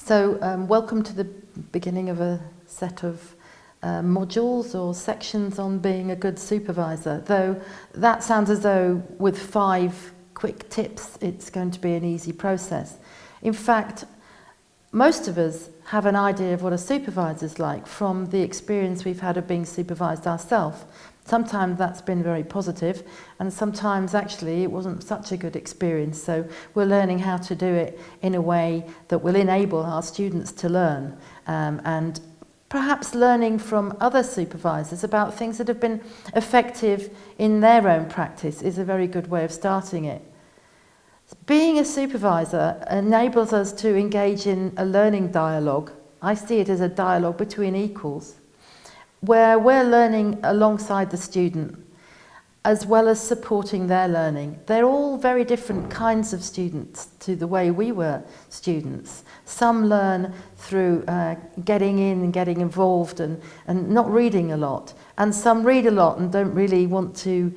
So welcome to the beginning of a set of modules or sections on being a good supervisor. Though that sounds as though with 5 quick tips it's going to be an easy process. In fact, most of us have an idea of what a supervisor is like from the experience we've had of being supervised ourselves. Sometimes that's been very positive, and sometimes actually it wasn't such a good experience. So we're learning how to do it in a way that will enable our students to learn, and perhaps learning from other supervisors about things that have been effective in their own practice is a very good way of starting it. Being a supervisor enables us to engage in a learning dialogue. I see it as a dialogue between equals, where we're learning alongside the student, as well as supporting their learning. They're all very different kinds of students to the way we were students. Some learn through getting in and getting involved and not reading a lot. And some read a lot and don't really want to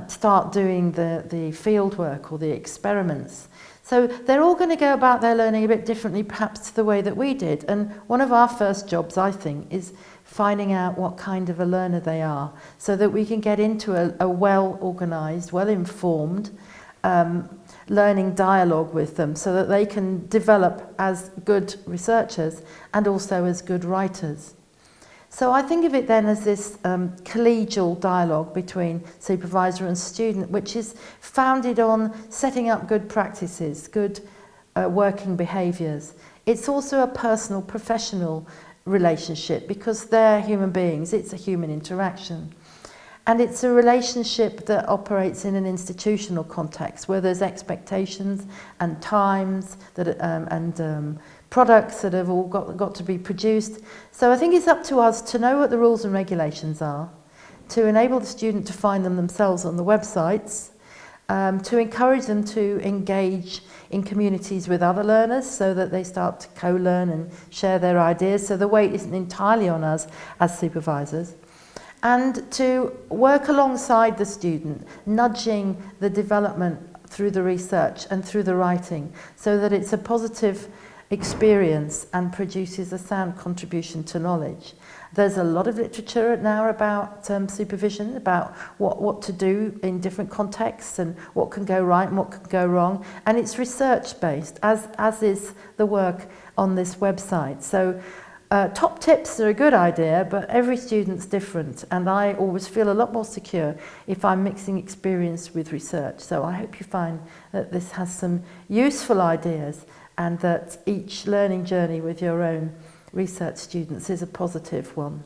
start doing the field work or the experiments. So they're all going to go about their learning a bit differently, perhaps to the way that we did. And one of our first jobs, I think, is finding out what kind of a learner they are, so that we can get into a well-organised, well-informed learning dialogue with them, so that they can develop as good researchers and also as good writers. So I think of it then as this collegial dialogue between supervisor and student, which is founded on setting up good practices, good working behaviours. It's also a personal, professional relationship, because they're human beings. It's a human interaction. And it's a relationship that operates in an institutional context, where there's expectations and times that, and products that have all got to be produced. So I think it's up to us to know what the rules and regulations are, to enable the student to find them themselves on the websites, to encourage them to engage in communities with other learners so that they start to co-learn and share their ideas, so the weight isn't entirely on us as supervisors, and to work alongside the student, nudging the development through the research and through the writing, so that it's a positive experience and produces a sound contribution to knowledge. There's a lot of literature now about supervision, about what to do in different contexts and what can go right and what can go wrong. And it's research-based, as is the work on this website. So top tips are a good idea, but every student's different. And I always feel a lot more secure if I'm mixing experience with research. So I hope you find that this has some useful ideas, and that each learning journey with your own research students is a positive one.